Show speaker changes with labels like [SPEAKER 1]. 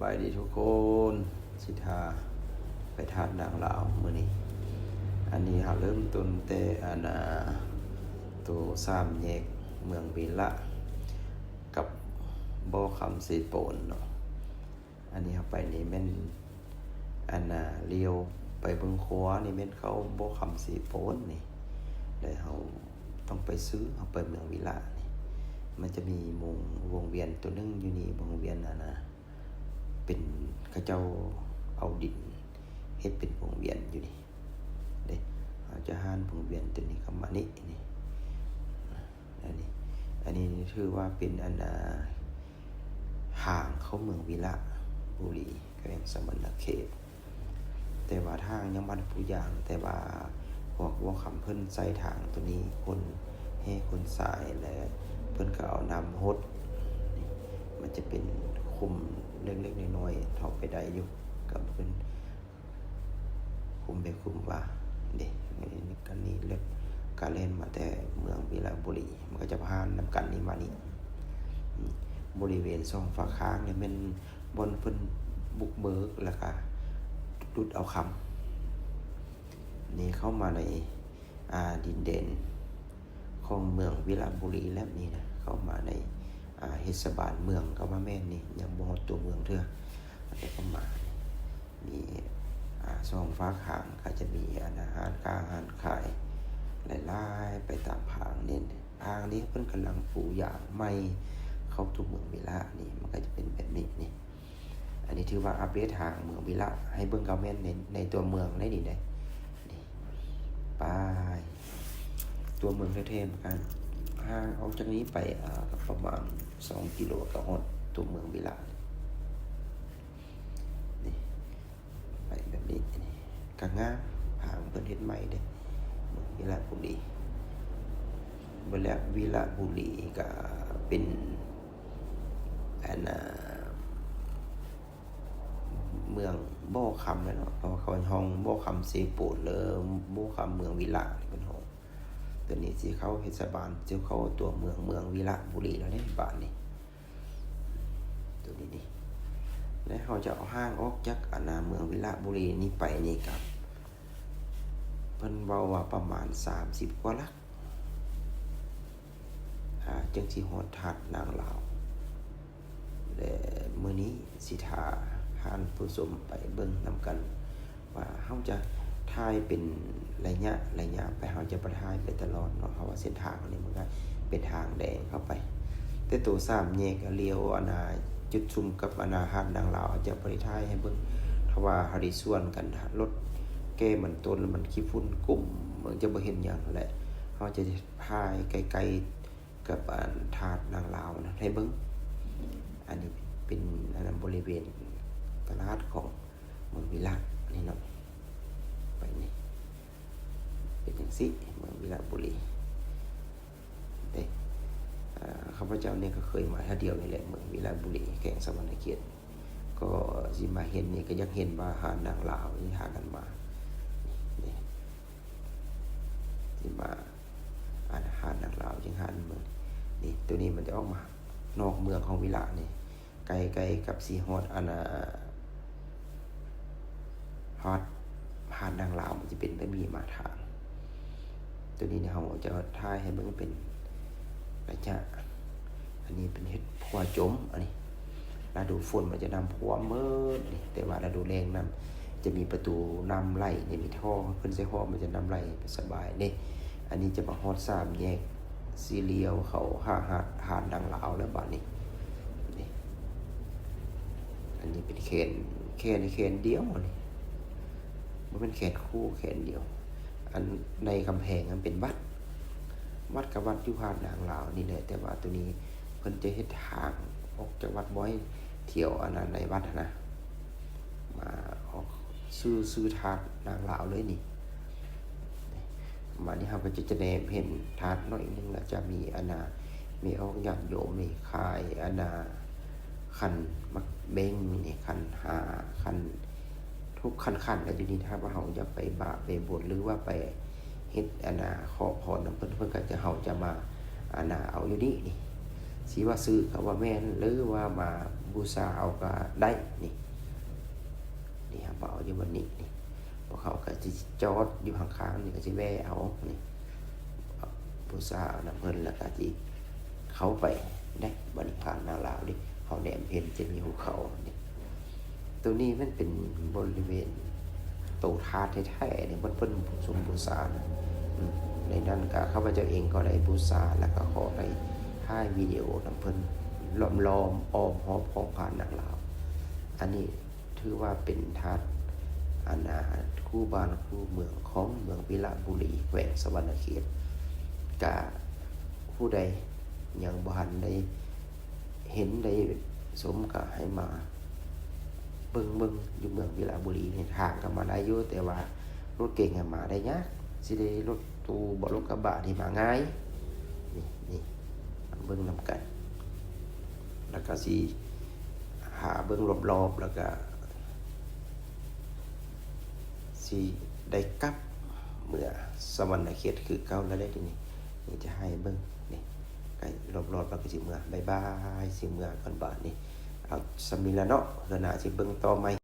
[SPEAKER 1] ายดีทุกคนสิทาไปทานนางลาวมื้อนี้อันนี้เราเริ่มต้นแต่ตัวสามแยกเมืองวิละกับบ่อคำสีโปนเนาะอันนี้เราไปนี่แม่นเลี้ยวไปเบิ่งขวานี่แม่นเขาบ่อคำสีโปนนี่แล้วเราต้องไปซื้อเราไปเมืองวิละนี่มันจะมีวงเวียนตัวนึงอยู่นี่วงเวียนเป็นเขาเจ้าเอาดินเฮ็ดเป็นวงเวียนอยู่นี่เด้อาจจะหานวงเวียนตัวนี้เข้ามานี่อันนี้ถือว่าเป็นห่างเข้าเมืองวิระบุรีแขวงสมณเขตแต่ว่าทางยังบ่ได้ผู้อย่างแต่ว่าพวกว่าคำเพิ่นใส่ทางตัวนี้คนให้คนสายและเพิ่นก็เอาน้ำฮดนี่มันจะเป็นคุมเล็กๆน้อยๆเท่าไปได้อยู่กับเพิ่นคุมไปคุมว่าเด้นี่กันนี้เล็กการเล่นมาแต่เมืองวิระบุรีมันก็จะผ่านนำกันนี้มานี่บริเวณช่องฝาค้างเนี่ยมันบนเพิ่นบุกเบิกแล้วก็ดุดเอาคำนี่เข้ามาในดินเด่นของเมืองวิระบุรีแล้วนี่นะเข้ามาในเทศบาลเมืองก็ว่าแม่นนี่ยังบ่ฮอดตัวเมืองเทื่อแต่ก็มามีช่องฟ้าขางก็จะมีอาหารกลางอาหารขายหลายๆไปตามทางนี่ทางนี้เพิ่นกำลังปูอย่างใหม่เข้าตัวเมืองวิระนี่มันก็จะเป็นแบบนี้นี่อันนี้ถือว่าอัปเดตทางเมืองวิระให้เบิ่งคอมเมนต์ในตัวเมืองได้นี่ได้นี่ไปตัวเมืองเท่ๆเหมือนกันห่างออกจากนี้ไปประมาณ2กิโลก็ฮอดตัวเมืองวิระนี่ไปแบบนี้นี่ก็งามทางเพิ่นเฮ็ดใหม่เด้เมืองวิระบุรีวิระบุรีก็เป็นเมืองบ่อคำแล้วเนาะเพราะเขาห้องบ่อคำเสโปนหรือบ่อคำเมืองวิระเป็นห้องตัวนี้สิเขาเทศบาลสิเขาตัวเมืองวิระบุรีแล้วเนี่ยบ้านนี้ตัวนี้นี่แล้วเขาจะเอาห้างออกจากเมืองวิระบุรีนี้ไปนี่ครับเพิ่นเว้าว่าประมาณ30กว่าลักจังสิฮอดธาตุนางลาวและมื้อนี้สิทาท่านผู้ชมไปเบิ่งนำกันว่าเฮาจะถ่ายเป็นระยะไปเฮาจะบ่ถ่ายไปตลอดเนาะเพราะว่าเส้นทางนี้มันก็เป็นทางแดงเข้าไปแต่ตัว3แยกเลี้ยวจุดชุมกับหาดนางลาวจะบ่ได้ถ่ายให้เบิ่งเพราะว่าเฮาได้ส่วนกันรถแก้มันต้นมันขี้ฝุ่นกุ่มมันจะบ่เห็นหยังแหละเฮาจะถ่ายไกลๆกับหาดนางลาวนะให้เบิ่งอันนี้เป็นบริเวณตลาดของเมืองวิระนี่เนาะไปนี่เป็นอย่างสิเมืองวิระบุรีเด้ข้าพเจ้าเนี่ยก็เคยมาท่าเดียวนี่แหละเมืองวิระบุรีแขวงสมณเขตก็สิมาเห็นนี่ก็อยากเห็นว่าหาดนางลาวนี่หากันมานี่สิมาหาดนางลาวจังหาดเมืองนี่ตัวนี้มันจะออกมานอกเมืองของวิระนี่ไกลๆกับสีฮอดฮอดหาดนางลาวมันจะเป็นแบบมีมาทางตัวนี้เนี่ยเราจะถ่ายให้เบิ่งเป็นระยะอันนี้เป็นเฮ็ดพัวจมอันนี้ฤดูฝนมันจะนำพัวเมิดนี่แต่ว่าฤดูแล้งนำจะมีประตูนำไหลนี่มีท่อเพิ่นใส่ท่อมันจะนำไหลสบายนี่อันนี้จะมาฮอด3แยกสีเลียวเขาหาดนางลาวแล้วบัดนี้นี่อันนี้เป็นเขนเดียวนี่มันเป็นเขตคู่เขตเดียวอันในกำแพงมันเป็นวัดกับวัดอยู่หาดนางลาวนี่แหละแต่ว่าตัวนี้เพิ่นจะเฮ็ดทางออกจากวัดบ่อยเที่ยวในวัดนะมาออกซื้อทาดนางลาวเลยนี่มานี่เราก็จะได้เห็นทาดน้อยนึงแล้วจะมีมีออกญาติโยมมีขายคันมักเบ้งนี่คันคันทุกคันก็อยู่นี่ถ้าว่าเฮาจะไปบาปไปบวชหรือว่าไปเฮ็ดขอพรนำเพิ่นก็จะเฮาจะมาเอาอยู่นี่สิว่าซื้อก็ว่าแม่นหรือว่ามา บูชาเอาก็ได้นี่นี่ครับเอาอยู่บนนี้นี่พวกเขาก็สิจอดอยู่ข้างๆนี่ก็สิแวะเอานี่บูชาเอาน้ำเพิ่นแล้วก็สิเข้าไปได้บัดนี้ผ่านหน้าลาวดิเขาแนมเห็นจะมีภูเขานี่ตัวนี้มันเป็นบริเวณโตธาตุแท้ๆเนี่ยเพิ่นสมบูชานะในนั้นก็ข้าพเจ้าเองก็ได้บูชาแล้วก็ขอได้ถ่ายวิดีโอนำเพิ่นล้อมอ้อมหอบของผ่านหนังลาวอันนี้ถือว่าเป็นธาตุอาณาคู่บ้านคู่เมืองของเมืองวิระบุรีแขวงสะวรรณเขตกะผู้ใดยังบ่ทันได้เห็นได้สมก็ให้มาเบิ่งอยู่เมืองวิระบุรีนี่ทางก็มาได้อยู่แต่ว่ารถเก่งมาได้ยากสิได้รถตู้บ่รถกระบะนี่มาง่ายนี่เบิ่งนำกันแล้วก็สิหาเบิ่งรอบๆแล้วก็สิได้กลับเมื่อสวรรณเขตคือเก่าแล้วได้ทีนี้นี่จะให้เบิ่งนี่ใกล้รอบๆแล้วก็สิเมื่อบ๊ายบายสิเมื่อก่อนบาดนี้เอาสำนี้ละเนาะเดี๋ยวหน้าสิเบิ่งต่อใหม่